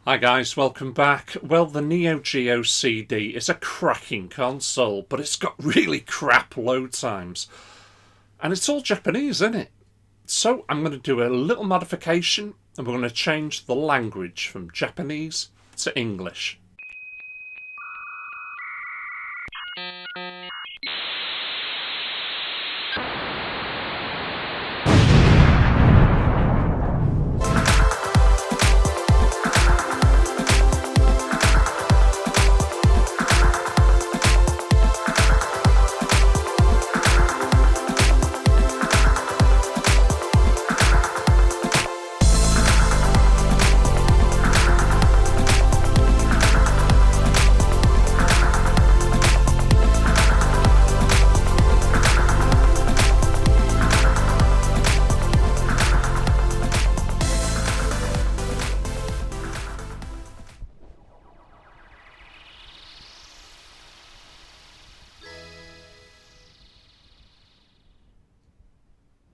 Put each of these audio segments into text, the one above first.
Hi guys, welcome back. Well, the Neo Geo CD is a cracking console, but it's got really crap load times. And it's all Japanese, isn't it? So I'm going to do a little modification and we're going to change the language from Japanese to English.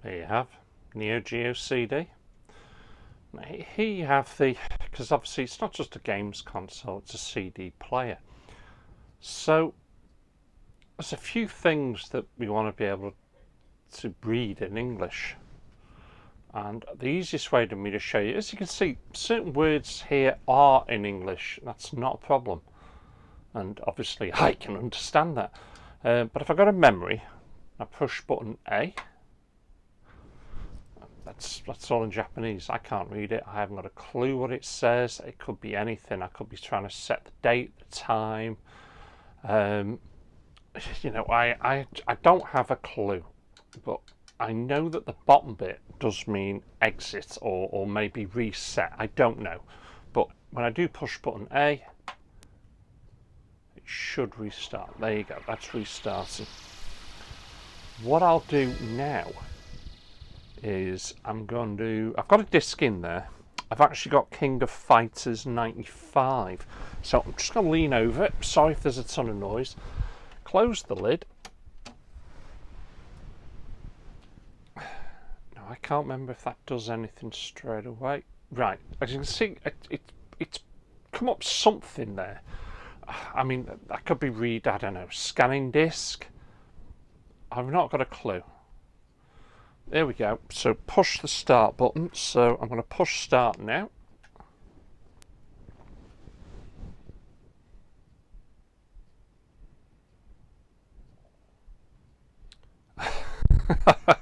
There you have Neo Geo CD. Now, here you have because obviously it's not just a games console, it's a CD player. So there's a few things that we want to be able to read in English. And the easiest way to me to show you, as you can see, certain words here are in English. That's not a problem. And obviously I can understand that. But if I go to memory, I push button A. That's all in Japanese. I can't read it. I haven't got a clue what it says. It could be anything. I could be trying to set the date, the time. You know, I don't have a clue, but I know that the bottom bit does mean exit or maybe reset. I don't know. But when I do push button A, it should restart. There you go. That's restarting. What I'll do now is I've got a disc in there. I've actually got King of Fighters 95. So I'm just going to lean over it. Sorry if there's a ton of noise. Close the lid. Now I can't remember if that does anything straight away. Right, as you can see, it's come up something there. I mean, that could be read, I don't know, scanning disc. I've not got a clue. There we go. So push the start button. So I'm going to push start now.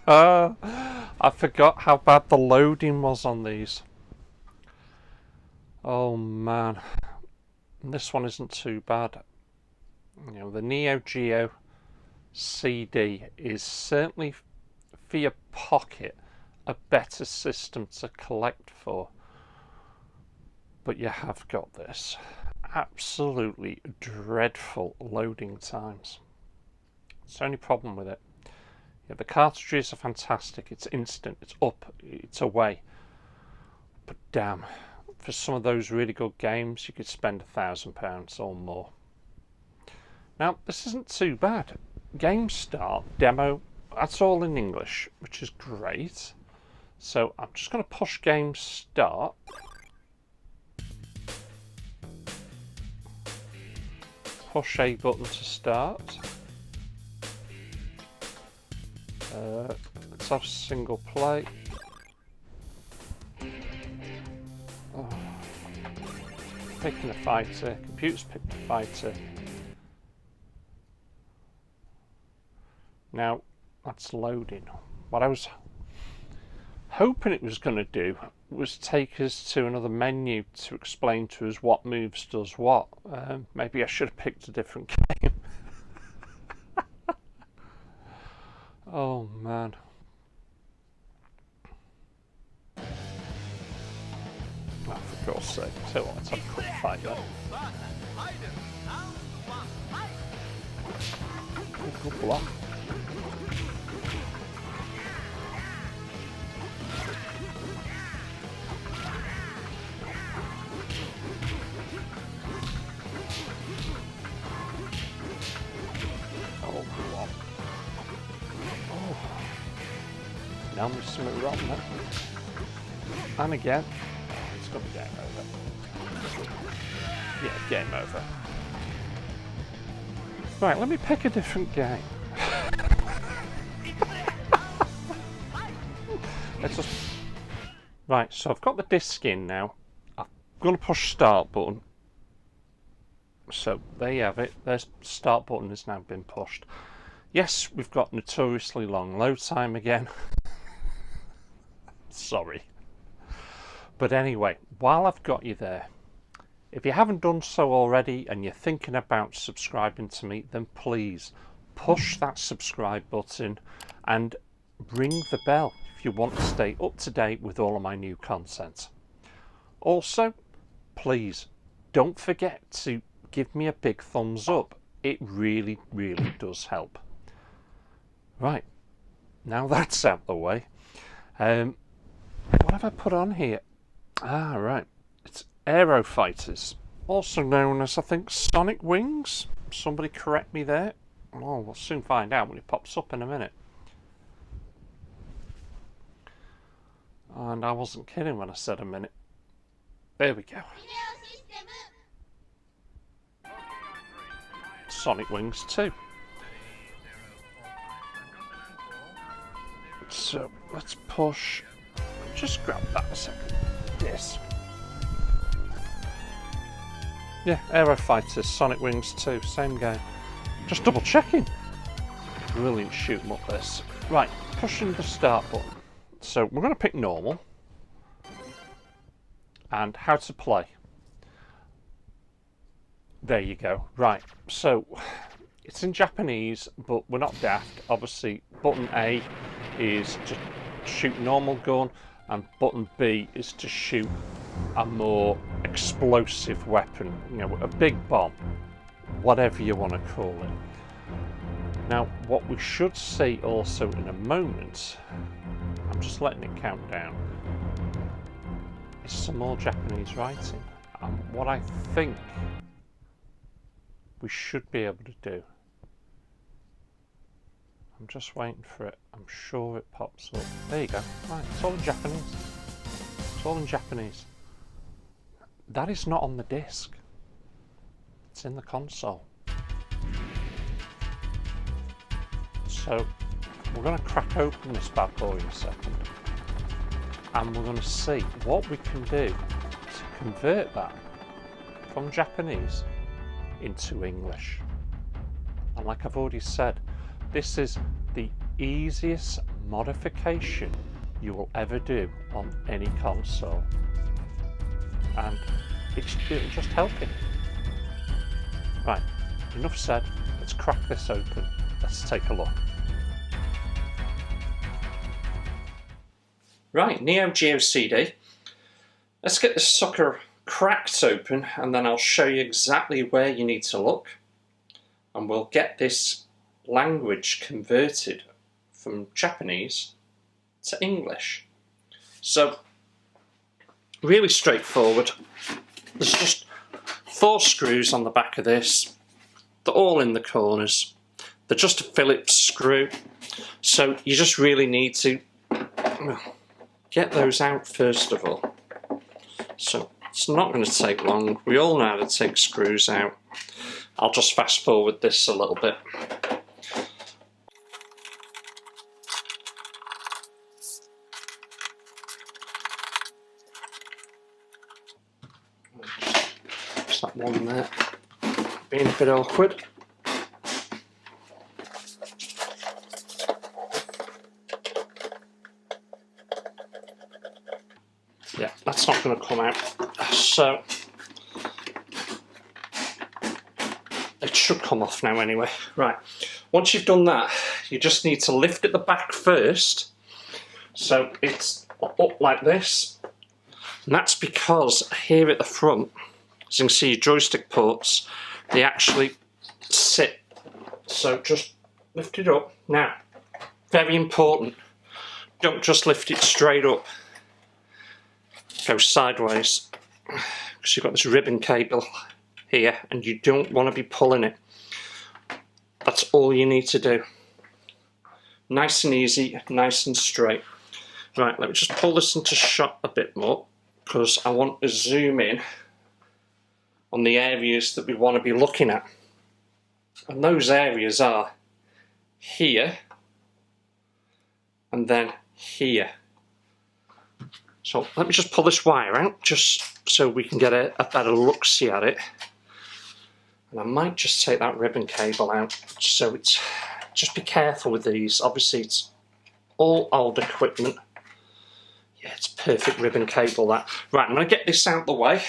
I forgot how bad the loading was on these. Oh man. This one isn't too bad. You know, the Neo Geo CD is certainly for your pocket a better system to collect for, but you have got this absolutely dreadful loading times. It's the only problem with it. Yeah, the cartridges are fantastic, it's instant, it's up, it's away, but damn, for some of those really good games you could spend £1,000 or more. Now this isn't too bad. Game start, demo, that's all in English, which is great. So I'm just going to push game start. Push A button to start. Let's have single play. Oh. Picking a fighter. Computer's picked a fighter. Now that's loading. What I was hoping it was going to do was take us to another menu to explain to us what moves does what. Maybe I should have picked a different game. Oh man. Oh, for God's sake. Tell you what, let's have a quick fight there. Good block. Now there's something wrong there. And again. Oh, it's got to be game over. Yeah, game over. Right, let me pick a different game. Let's just... Right, so I've got the disc in now. I'm going to push start button. So there you have it. There's start button has now been pushed. Yes, we've got notoriously long load time again. Sorry. But anyway, while I've got you there, if you haven't done so already and you're thinking about subscribing to me, then please push that subscribe button and ring the bell if you want to stay up to date with all of my new content. Also, please don't forget to give me a big thumbs up. It really, really does help. Right, now that's out the way. What have I put on here? Ah, right. It's Aero Fighters, also known as, I think, Sonic Wings. Somebody correct me there. Oh, we'll soon find out when it pops up in a minute. And I wasn't kidding when I said a minute. There we go. Sonic Wings 2. So let's push. Just grab that a second. Yes. Yeah, Aero Fighters, Sonic Wings 2, same game. Just double checking. Brilliant shoot 'em up this. Right, pushing the start button. So we're going to pick normal. And how to play. There you go. Right, so it's in Japanese, but we're not daft. Obviously, button A is to shoot normal gun, and button B is to shoot a more explosive weapon, you know, a big bomb, whatever you want to call it. Now, what we should see also in a moment, I'm just letting it count down, is some more Japanese writing. And what I think we should be able to do, I'm just waiting for it. I'm sure it pops up. There you go. Right, it's all in Japanese. It's all in Japanese. That is not on the disc. It's in the console. So we're going to crack open this bad boy in a second. And we're going to see what we can do to convert that from Japanese into English. And like I've already said, this is the easiest modification you will ever do on any console, and it'll just help you. Right, enough said, let's crack this open, let's take a look. Right, Neo Geo CD. Let's get this sucker cracked open and then I'll show you exactly where you need to look, and we'll get this language converted from Japanese to English. So, really straightforward. There's just 4 screws on the back of this. They're all in the corners. They're just a Phillips screw. So you just really need to get those out first of all. So it's not going to take long. We all know how to take screws out. I'll just fast forward this a little bit. Just that one there being a bit awkward. Yeah, that's not going to come out. So it should come off now anyway. Right, once you've done that, you just need to lift at the back first. So it's up like this. And that's because here at the front, as you can see, your joystick ports, they actually sit. So just lift it up. Now, very important, don't just lift it straight up. Go sideways, because you've got this ribbon cable here and you don't want to be pulling it. That's all you need to do. Nice and easy, nice and straight. Right, let me just pull this into shot a bit more, because I want to zoom in on the areas that we want to be looking at. And those areas are here and then here. So let me just pull this wire out just so we can get a better look-see at it. And I might just take that ribbon cable out, so it's, just be careful with these. Obviously it's all old equipment. Yeah, it's perfect ribbon cable that. Right, I'm going to get this out the way.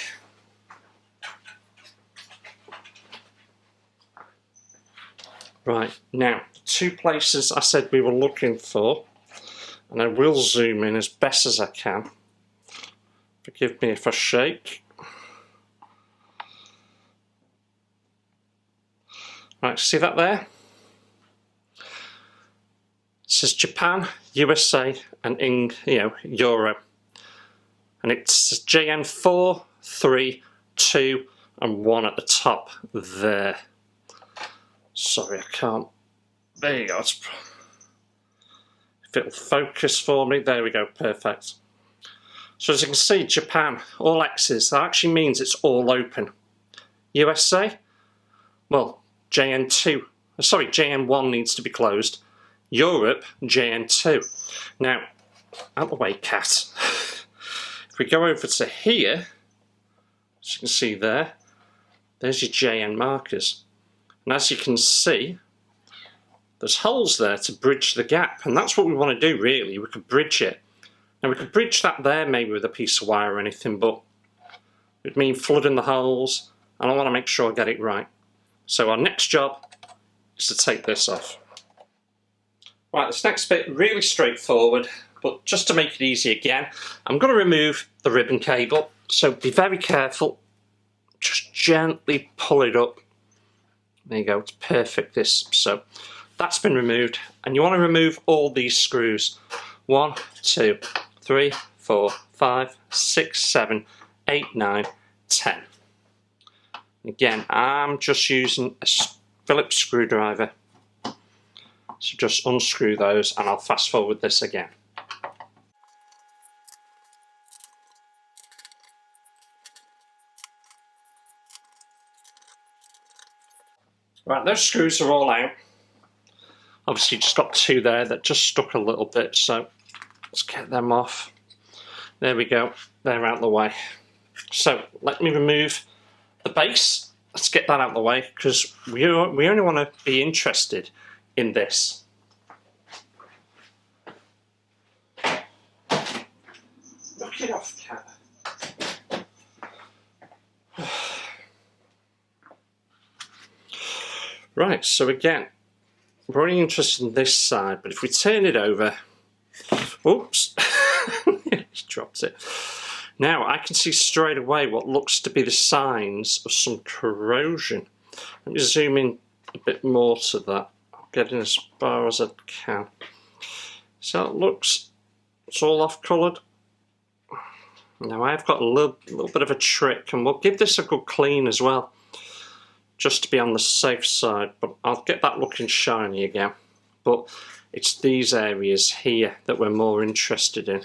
Right, now, 2 places I said we were looking for, and I will zoom in as best as I can. Forgive me if I shake. Right, see that there? It says Japan, USA, and Euro. And it's JN4, 3, 2, and 1 at the top there. Sorry, I can't. There you go. If it'll focus for me, there we go, perfect. So as you can see, Japan, all X's, that actually means it's all open. USA, well, JN1 needs to be closed. Europe, JN2. Now, out the way, cat. If we go over to here, as you can see there, there's your JN markers. And as you can see, there's holes there to bridge the gap. And that's what we want to do, really. We could bridge it. Now, we could bridge that there maybe with a piece of wire or anything, but it would mean flooding the holes, and I want to make sure I get it right. So our next job is to take this off. Right, this next bit, really straightforward, but just to make it easy again, I'm going to remove the ribbon cable. So be very careful. Just gently pull it up. There you go, it's perfect this. So that's been removed, and you want to remove all these screws. 1, 2, 3, 4, 5, 6, 7, 8, 9, 10. Again, I'm just using a Phillips screwdriver. So just unscrew those, and I'll fast forward this again. Right, those screws are all out. Obviously just got 2 there that just stuck a little bit, so let's get them off. There we go, they're out of the way. So let me remove the base. Let's get that out of the way, because we only want to be interested in this. Knock it off, cat. Right, so again, we're only interested in this side, but if we turn it over, oops, just dropped it. Now I can see straight away what looks to be the signs of some corrosion. Let me zoom in a bit more to that. I'll get in as far as I can. So it looks, it's all off coloured. Now I've got a little bit of a trick, and we'll give this a good clean as well, just to be on the safe side, but I'll get that looking shiny again. But it's these areas here that we're more interested in.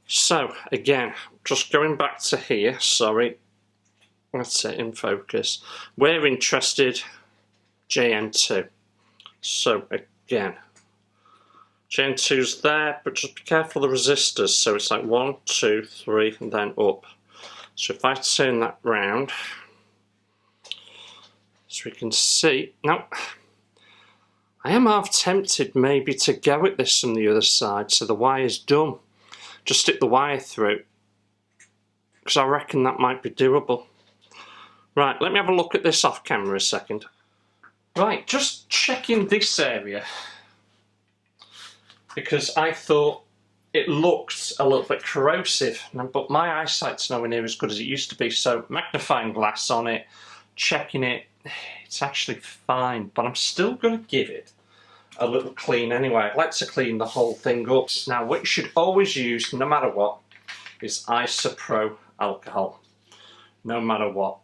So again, just going back to here, sorry, that's it, in focus. We're interested JN2. So again, JN2's there, but just be careful of the resistors. So it's like 1, 2, 3, and then up. So if I turn that round, so we can see, now I am half tempted maybe to go at this from the other side, so the wire's done. Just stick the wire through, because I reckon that might be doable. Right, let me have a look at this off camera a second. Right, just checking this area, because I thought it looked a little bit corrosive, but my eyesight's nowhere near as good as it used to be, so magnifying glass on it, checking it, it's actually fine, but I'm still going to give it a little clean anyway. I'd like to clean the whole thing up. Now what you should always use, no matter what, is Isopro alcohol. No matter what.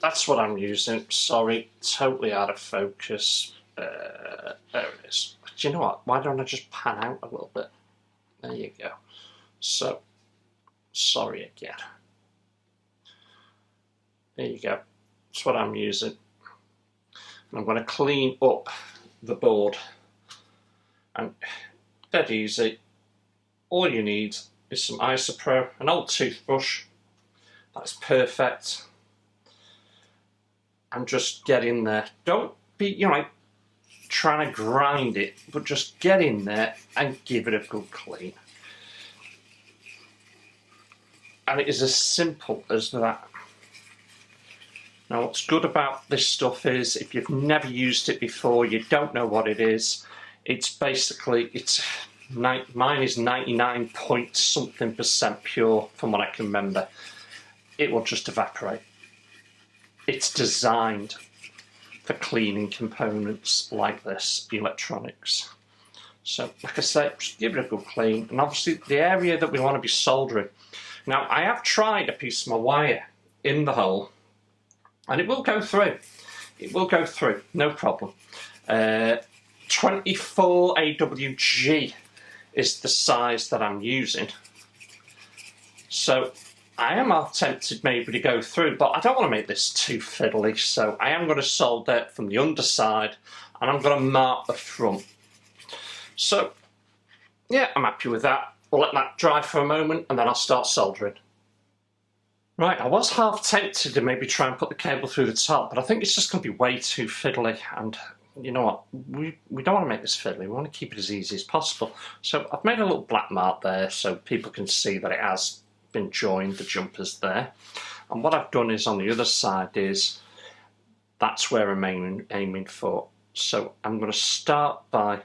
That's what I'm using. Sorry, totally out of focus. There it is. But you know what, why don't I just pan out a little bit? There you go. So, sorry again. There you go. That's what I'm using. And I'm going to clean up the board. And dead easy. All you need is some Isopro, an old toothbrush. That's perfect. And just get in there. Don't be, trying to grind it, but just get in there and give it a good clean. And it is as simple as that. Now, what's good about this stuff is if you've never used it before, you don't know what it is. It's basically, mine is 99 point something % pure from what I can remember. It will just evaporate. It's designed for cleaning components like this, electronics. So, like I say, just give it a good clean. And obviously the area that we want to be soldering. Now, I have tried a piece of my wire in the hole, and it will go through. It will go through, no problem. 24 AWG is the size that I'm using. So I am tempted maybe to go through, but I don't want to make this too fiddly, so I am going to solder from the underside, and I'm going to mark the front. So, yeah, I'm happy with that. We'll let that dry for a moment, and then I'll start soldering. Right, I was half tempted to maybe try and put the cable through the top, but I think it's just going to be way too fiddly, and you know what, we don't want to make this fiddly, we want to keep it as easy as possible. So I've made a little black mark there so people can see that it has been joined, the jumpers there. And what I've done is on the other side is, that's where I'm aiming for. So I'm going to start by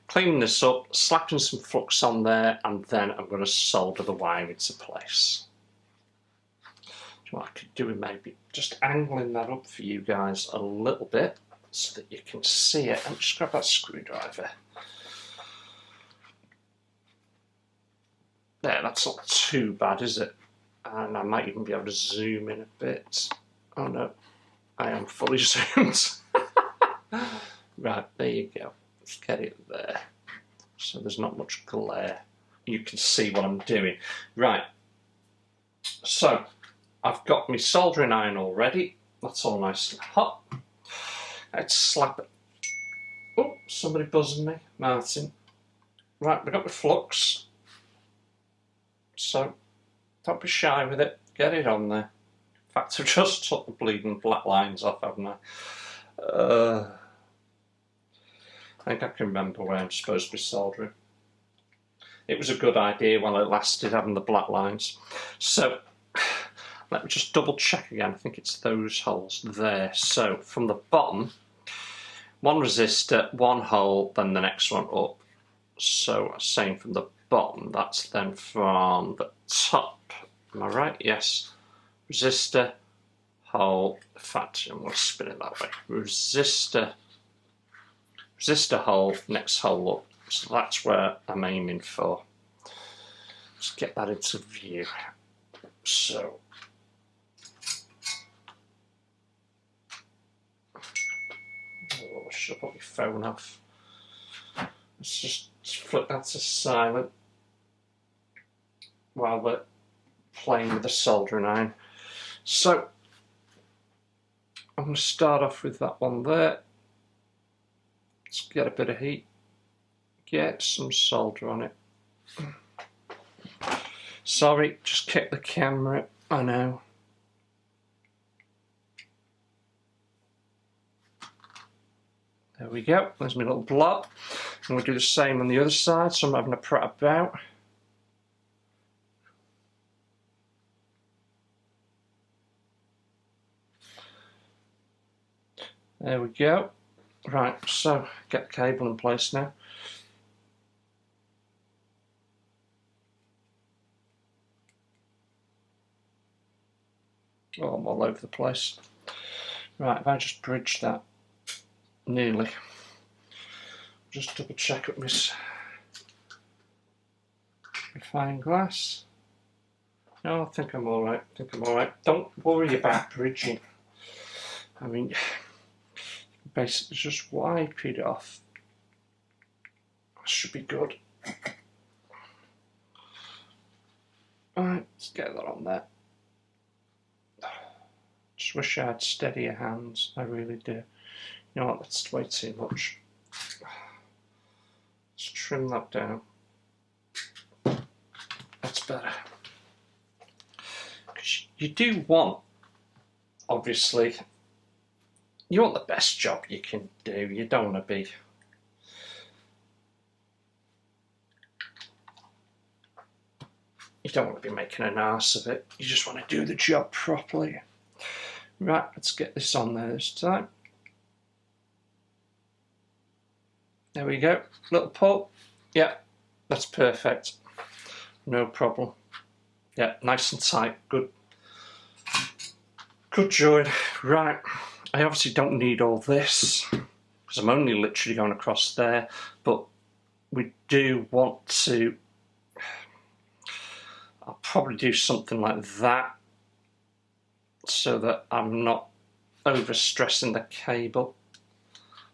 cleaning this up, slapping some flux on there, and then I'm going to solder the wire into place. What I could do is maybe just angling that up for you guys a little bit so that you can see it. And just grab that screwdriver. There, that's not too bad, is it? And I might even be able to zoom in a bit. Oh no, I am fully zoomed. Right, there you go. Let's get it there. So there's not much glare. You can see what I'm doing. Right, so I've got my soldering iron already. That's all nice and hot. Let's slap it. Oh, somebody buzzing me. Martin. Right, we've got the flux. So, don't be shy with it. Get it on there. In fact, I've just took the bleeding black lines off, haven't I? I think I can remember where I'm supposed to be soldering. It was a good idea while it lasted, having the black lines. So, let me just double check again. I think it's those holes there. So from the bottom, one resistor, one hole, then the next one up. So saying from the bottom, that's then from the top. Am I right? Yes. Resistor, hole. In fact, I'm going to spin it that way. Resistor, hole, next hole up. So that's where I'm aiming for. Let's get that into view. So I should put my phone off. Let's just flip that to silent while we're playing with the soldering iron. So I'm going to start off with that one there. Let's get a bit of heat, get some solder on it. Sorry, just kicked the camera, I know. There we go, there's my little blob. And we'll do the same on the other side, so I'm having a prat about. There we go. Right, so get the cable in place now. Oh, I'm all over the place. Right, if I just bridge that nearly. Just double check with my fine glass. No, I think I'm alright. Don't worry about bridging. I mean, basically just wipe it off. Should be good. Alright, let's get that on there. wish I had steadier hands, I really do. You know what, that's way too much. Let's trim that down. That's better. Because you do want, obviously, you want the best job you can do. You don't want to be making an arse of it. You just want to do the job properly. Right, let's get this on there this time. There we go. Little pull. Yeah, that's perfect. No problem. Yeah, nice and tight. Good. Good join. Right, I obviously don't need all this because I'm only literally going across there, but we do want to, I'll probably do something like that so that I'm not overstressing the cable.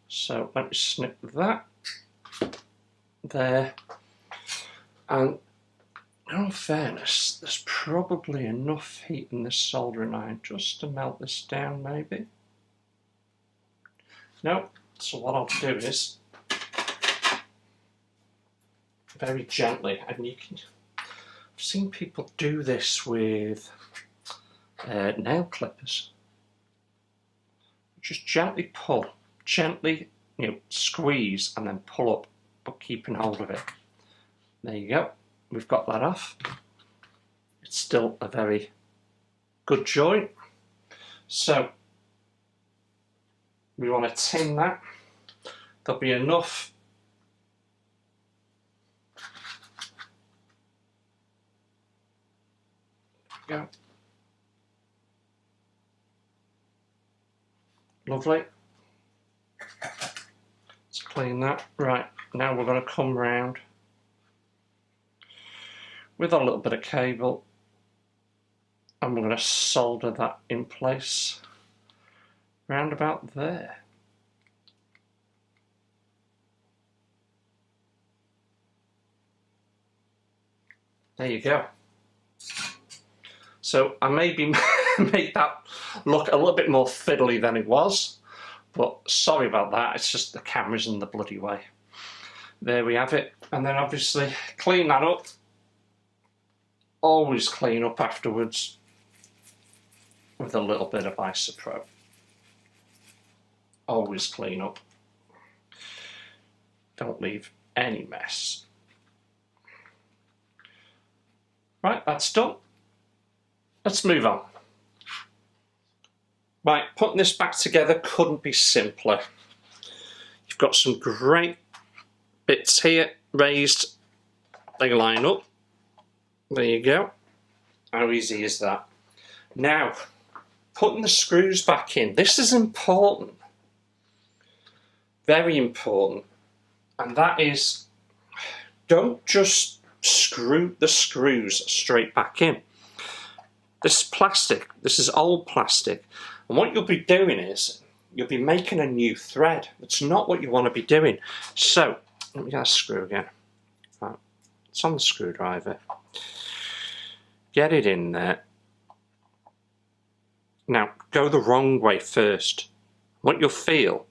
So let me snip that there, and in all fairness, there's probably enough heat in this soldering iron just to melt this down, maybe. No, so what I'll do is very gently, and you can, I've seen people do this with nail clippers. Just gently pull, gently, you know, squeeze and then pull up, but keeping hold of it. There you go. We've got that off. It's still a very good joint. So we want to tin that. There'll be enough go. Lovely. Let's clean that. Right, now we're going to come round with a little bit of cable and we're going to solder that in place round about there. There you go. So I maybe made that look a little bit more fiddly than it was, but sorry about that, it's just the camera's in the bloody way. There we have it, and then obviously clean that up. Always clean up afterwards with a little bit of isopro. Always clean up. Don't leave any mess. Right, that's done. Let's move on. Right, putting this back together couldn't be simpler. You've got some great bits here, raised, they line up. There you go. How easy is that? Now, putting the screws back in. This is important. Very important. And that is, don't just screw the screws straight back in. This is plastic. This is old plastic. And what you'll be doing is, you'll be making a new thread. It's not what you want to be doing. So, let me get a screw again. Right. It's on the screwdriver. Get it in there. Now, go the wrong way first. What you'll feel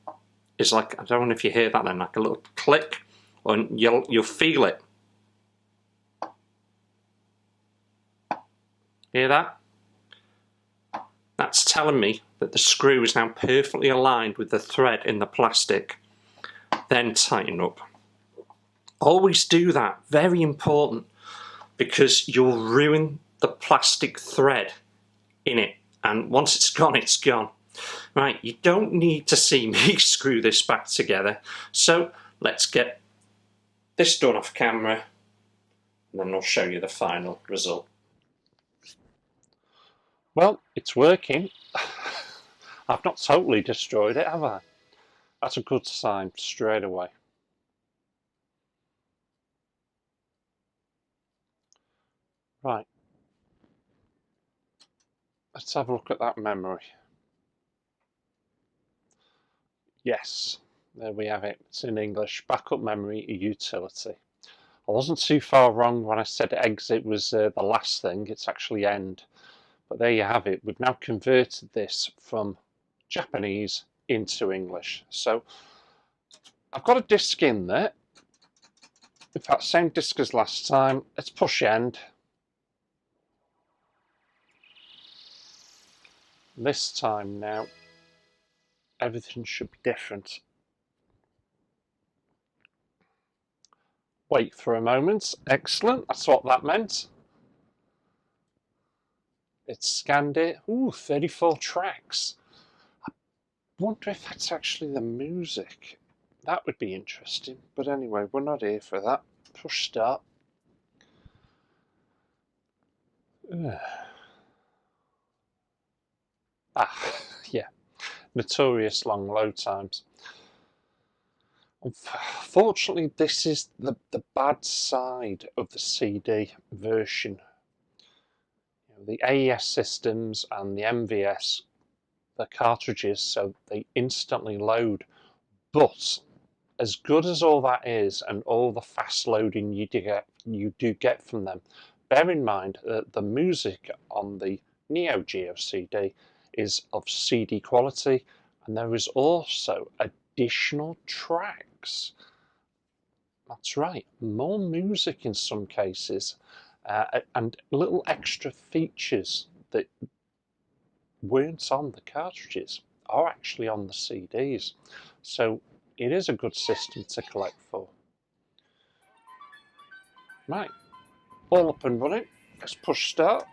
is like, I don't know if you hear that then, like a little click, and you'll feel it. Hear that? That's telling me that the screw is now perfectly aligned with the thread in the plastic. Then tighten up. Always do that, very important, because you'll ruin the plastic thread in it, and once it's gone, it's gone. Right, you don't need to see me screw this back together, so let's get this done off camera, and then I'll show you the final result. Well, it's working. I've not totally destroyed it, have I? That's a good sign straight away. Right. Let's have a look at that memory. Yes, there we have it. It's in English. Backup memory utility. I wasn't too far wrong when I said exit was the last thing. It's actually end. But there you have it. We've now converted this from Japanese into English. So I've got a disc in there. In fact, same disc as last time. Let's push end. This time now, everything should be different. Wait for a moment. Excellent. That's what that meant. It scanned it. Ooh, 34 tracks. I wonder if that's actually the music. That would be interesting. But anyway, we're not here for that. Push start. Yeah. Notorious long load times. Unfortunately, this is the bad side of the CD version. The AES systems and the MVS, the cartridges, so they instantly load. But as good as all that is, and all the fast loading you do get from them, bear in mind that the music on the Neo Geo CD is of CD quality, and there is also additional tracks. That's right, more music in some cases, and little extra features that weren't on the cartridges are actually on the CDs. So it is a good system to collect for. Right, all up and running. Let's push start.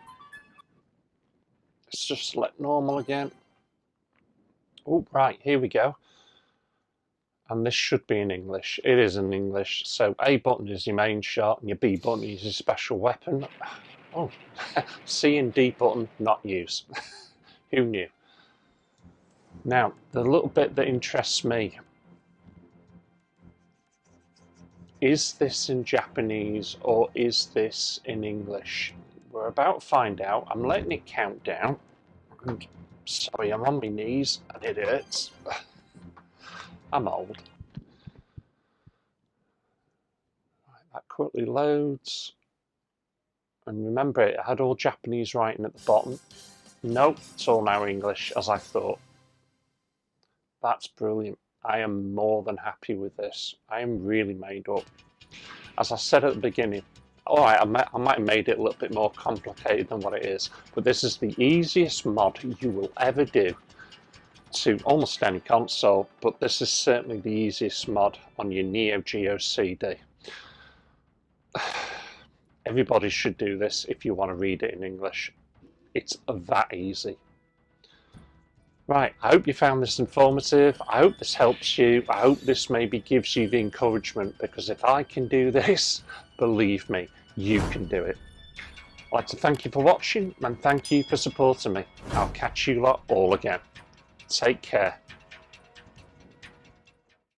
Let's just select normal again. Oh, right, here we go. And this should be in English. It is in English. So A button is your main shot and your B button is your special weapon. Oh, C and D button not used. Who knew? Now, the little bit that interests me, is this in Japanese or is this in English? We're about to find out. I'm letting it count down. And sorry, I'm on my knees and it hurts. I'm old. Right, that quickly loads. And remember, it had all Japanese writing at the bottom. Nope, it's all now English, as I thought. That's brilliant. I am more than happy with this. I am really made up. As I said at the beginning, alright, I might have made it a little bit more complicated than what it is, but this is the easiest mod you will ever do to almost any console, but this is certainly the easiest mod on your Neo Geo CD. Everybody should do this if you want to read it in English. It's that easy. Right, I hope you found this informative. I hope this helps you. I hope this maybe gives you the encouragement, because if I can do this, believe me, you can do it. I'd like to thank you for watching and thank you for supporting me. I'll catch you lot all again. Take care.